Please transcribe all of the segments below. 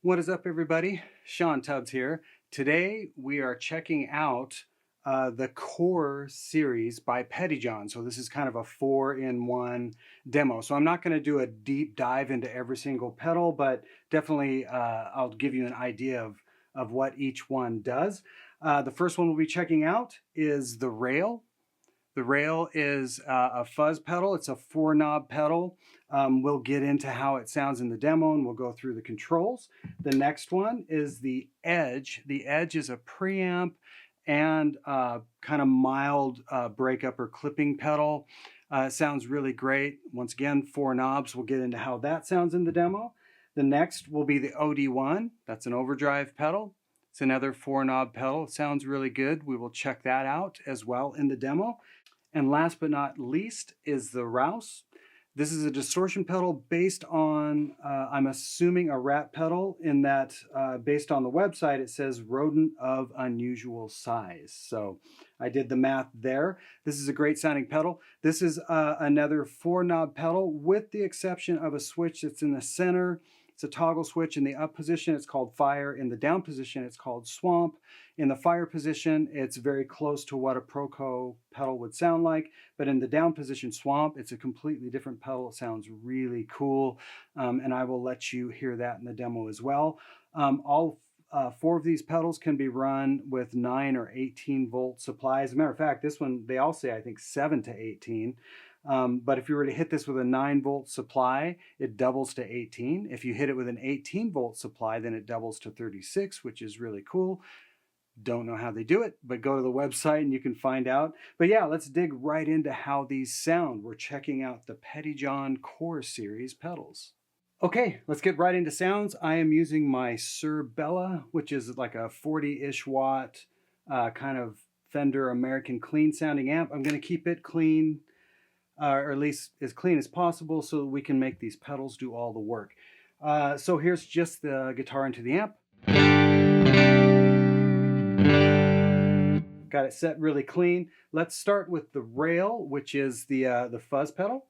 What is up, everybody? Sean Tubbs here. Today we are checking out the Core series by Pettyjohn. So this is kind of a 4-in-1 demo. So I'm not going to do a deep dive into every single pedal, but definitely I'll give you an idea of what each one does. The first one we'll be checking out is the Rail. The Rail is a fuzz pedal. It's a 4-knob pedal. We'll get into how it sounds in the demo and we'll go through the controls. The next one is the Edge. The Edge is a preamp and kind of mild breakup or clipping pedal. It sounds really great. Once again, 4 knobs. We'll get into how that sounds in the demo. The next will be the OD1. That's an overdrive pedal. It's another 4-knob pedal. It sounds really good. We will check that out as well in the demo. And last but not least is the ROUS. This is a distortion pedal based on, I'm assuming, a rat pedal, in that based on the website it says rodent of unusual size. So I did the math there. This is a great sounding pedal. This is another 4-knob pedal with the exception of a switch that's in the center. It's a toggle switch. In the up position it's called Fire. In the down position it's called Swamp. In the Fire position it's very close to what a Proco pedal would sound like, but in the down position Swamp it's a completely different pedal. It sounds really cool, and I will let you hear that in the demo as well. All 4 of these pedals can be run with 9 or 18 volt supply. As a matter of fact, this one they all say I think 7 to 18. But if you were to hit this with a 9-volt supply, it doubles to 18. If you hit it with an 18-volt supply, then it doubles to 36, which is really cool. Don't know how they do it, but go to the website and you can find out. But yeah, let's dig right into how these sound. We're checking out the Pettyjohn Core Series pedals. Okay, let's get right into sounds. I am using my Shure Bella, which is like a 40-ish watt kind of Fender American clean sounding amp. I'm going to keep it clean. Or at least as clean as possible so we can make these pedals do all the work. So here's just the guitar into the amp. Got it set really clean. Let's start with the Rail, which is the fuzz pedal.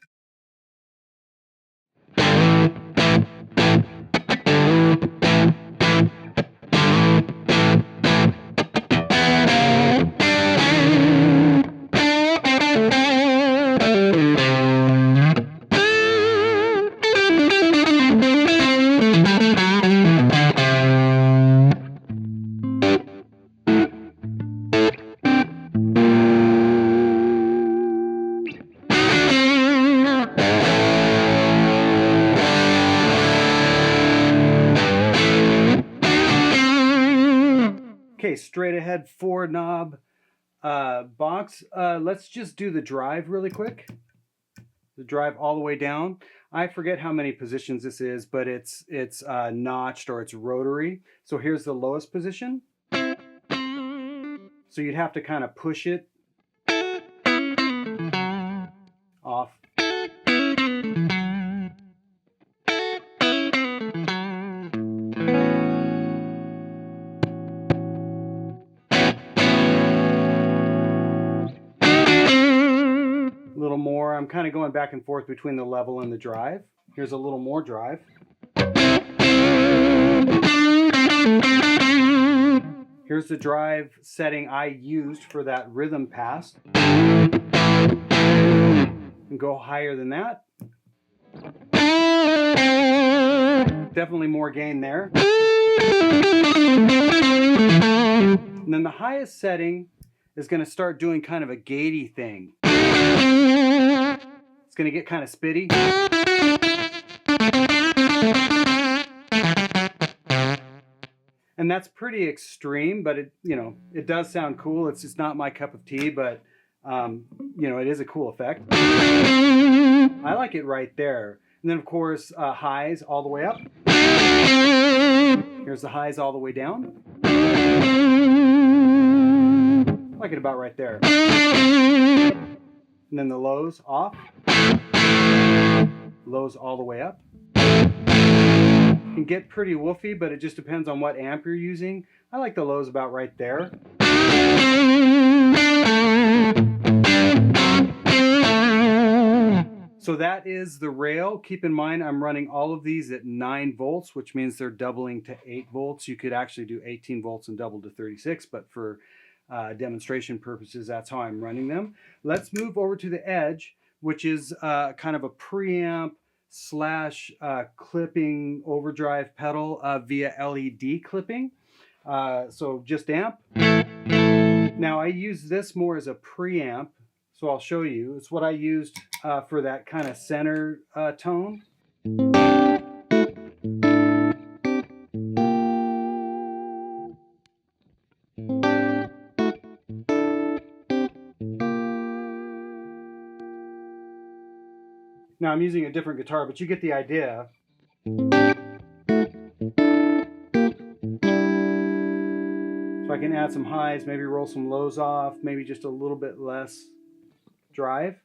Okay, straight ahead 4-knob box. Let's just do the drive really quick. The drive all the way down. I forget how many positions this is, but it's notched or it's rotary. So here's the lowest position. So you'd have to kind of push it off. A little more. I'm kind of going back and forth between the level and the drive. Here's a little more drive. Here's the drive setting I used for that rhythm pass. And go higher than that. Definitely more gain there. And then the highest setting is going to start doing kind of a gatey thing. It's going to get kind of spitty. And that's pretty extreme, but it, you know, it does sound cool. It's just not my cup of tea, but you know, it is a cool effect. I like it right there. And then of course, highs all the way up. Here's the highs all the way down. I like it about right there. And then the lows off. Lows all the way up. Can get pretty woofy, but it just depends on what amp you're using. I like the lows about right there. So that is the rail. Keep in mind I'm running all of these at 9 volts, which means they're doubling to 8 volts. You could actually do 18 volts and double to 36, but for demonstration purposes, that's how I'm running them. Let's move over to the edge, which is kind of a preamp slash clipping overdrive pedal via LED clipping. So just amp. Now I use this more as a preamp, so I'll show you. It's what I used for that kind of center tone. Now I'm using a different guitar, but you get the idea. So I can add some highs, maybe roll some lows off, maybe just a little bit less drive.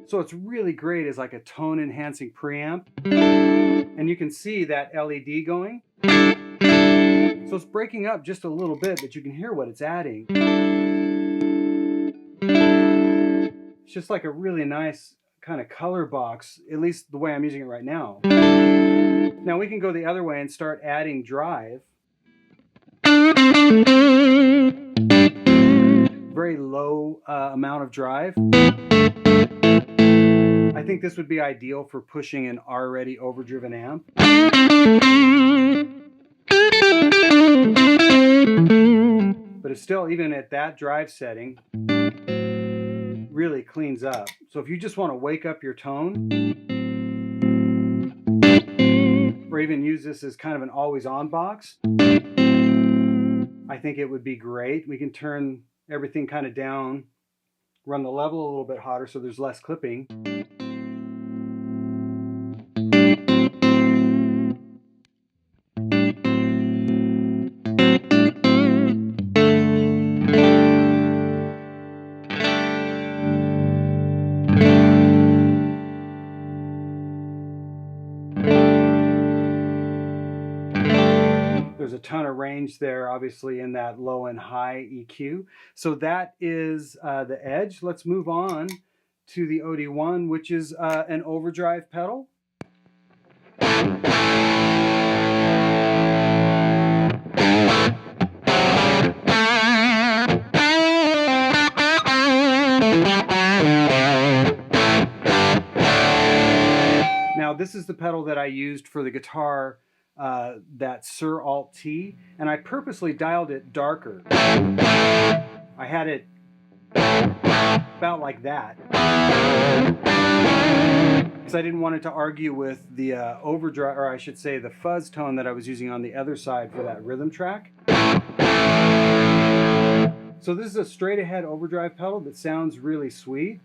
So it's really great as like a tone enhancing preamp. And you can see that LED going. So it's breaking up just a little bit, but you can hear what it's adding. It's just like a really nice kind of color box, at least the way I'm using it right now. Now we can go the other way and start adding drive. Very low amount of drive. I think this would be ideal for pushing an already overdriven amp. But it's still, even at that drive setting, really cleans up. So if you just want to wake up your tone, or even use this as kind of an always on box, I think it would be great. We can turn everything kind of down, run the level a little bit hotter so there's less clipping. There's a ton of range there, obviously, in that low and high EQ. So that is the edge. Let's move on to the OD1, which is an overdrive pedal. Now, this is the pedal that I used for the guitar, that Sir Alt T, and I purposely dialed it darker. I had it about like that because I didn't want it to argue with the overdrive, or I should say the fuzz tone that I was using on the other side for that rhythm track. So this is a straight ahead overdrive pedal that sounds really sweet.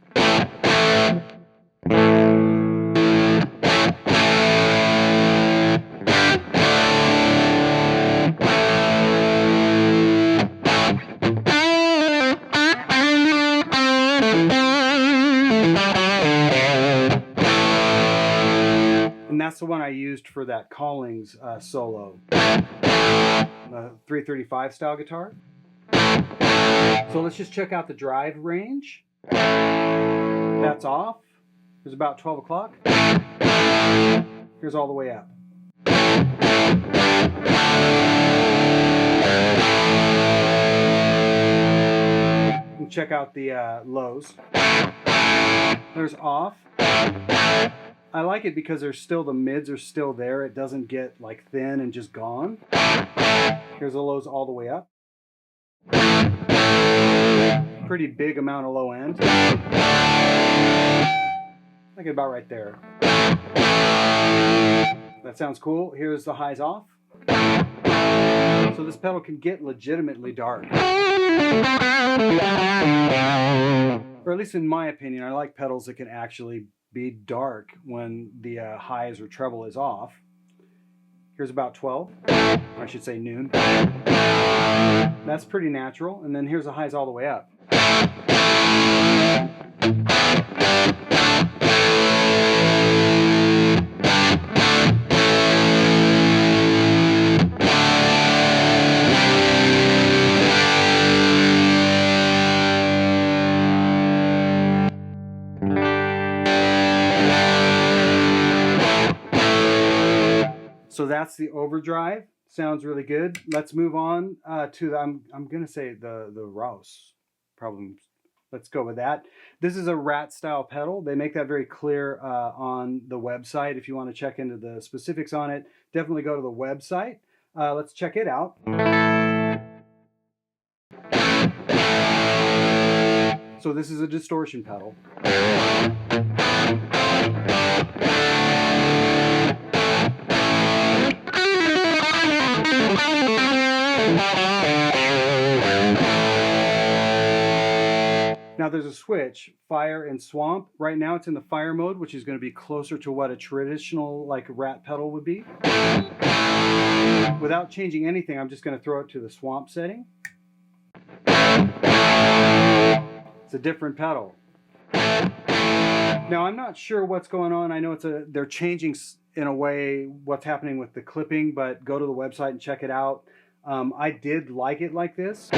And that's the one I used for that Collings solo, the 335 style guitar. So let's just check out the drive range. That's off. It's about 12 o'clock. Here's all the way up. And check out the lows. There's off. I like it because there's still, the mids are still there. It doesn't get like thin and just gone. Here's the lows all the way up. Pretty big amount of low end. Like it about right there. That sounds cool. Here's the highs off. So this pedal can get legitimately dark. Or at least in my opinion, I like pedals that can actually be dark when the highs or treble is off. Here's about 12, or I should say noon. That's pretty natural. And then here's the highs all the way up. So that's the Overdrive. Sounds really good. Let's move on to the, I'm gonna say the ROUS. Probably, let's go with that. This is a rat style pedal. They make that very clear on the website. If you want to check into the specifics on it, definitely go to the website. Let's check it out. So this is a distortion pedal. Now there's a switch, fire and swamp. Right now it's in the fire mode, which is going to be closer to what a traditional like rat pedal would be. Without changing anything, I'm just going to throw it to the swamp setting. It's a different pedal. Now I'm not sure what's going on. I know they're changing in a way what's happening with the clipping, but go to the website and check it out. I did like it like this.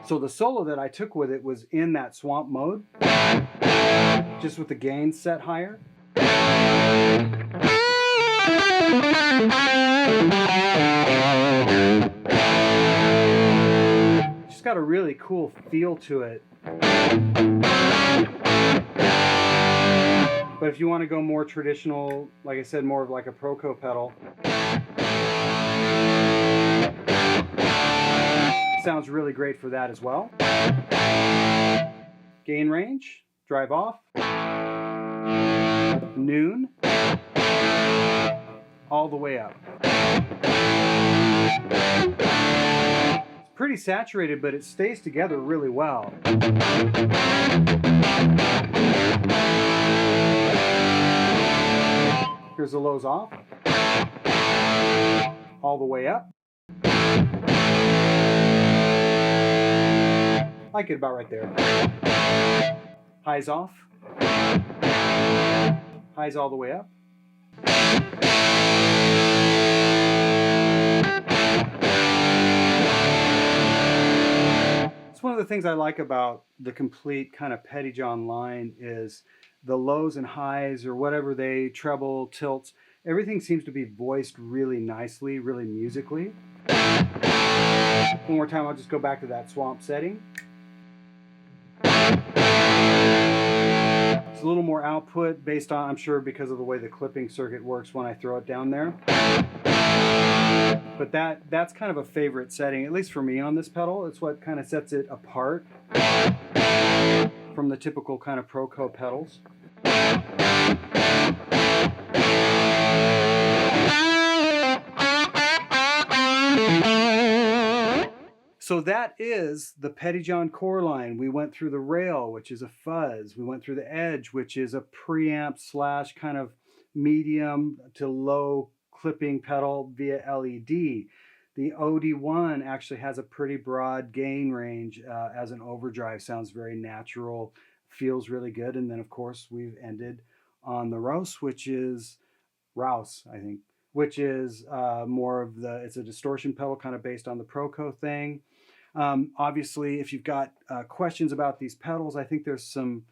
So the solo that I took with it was in that swamp mode, just with the gain set higher. Just got a really cool feel to it. But if you want to go more traditional, like I said, more of like a Proco pedal, sounds really great for that as well. Gain range, drive off, noon, all the way up. It's pretty saturated, but it stays together really well. Here's the lows off, all the way up. Like it about right there. Highs off. Highs all the way up. It's one of the things I like about the complete kind of Pettyjohn line is the lows and highs or whatever they treble, tilts, everything seems to be voiced really nicely, really musically. One more time, I'll just go back to that swamp setting. It's a little more output based on, I'm sure, because of the way the clipping circuit works when I throw it down there. But that's kind of a favorite setting, at least for me on this pedal. It's what kind of sets it apart from the typical kind of Proco pedals. So that is the Pettyjohn core line. We went through the rail, which is a fuzz. We went through the edge, which is a preamp slash kind of medium to low clipping pedal via LED. The OD1 actually has a pretty broad gain range as an overdrive. Sounds very natural, feels really good. And then of course we've ended on the ROUS, which is ROUS, I think, which is more of it's a distortion pedal kind of based on the Proco thing. Obviously, if you've got questions about these pedals, I think there's some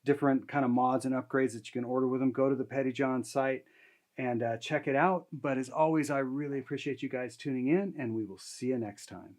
different kind of mods and upgrades that you can order with them. Go to the Pettyjohn site and check it out. But as always, I really appreciate you guys tuning in, and we will see you next time.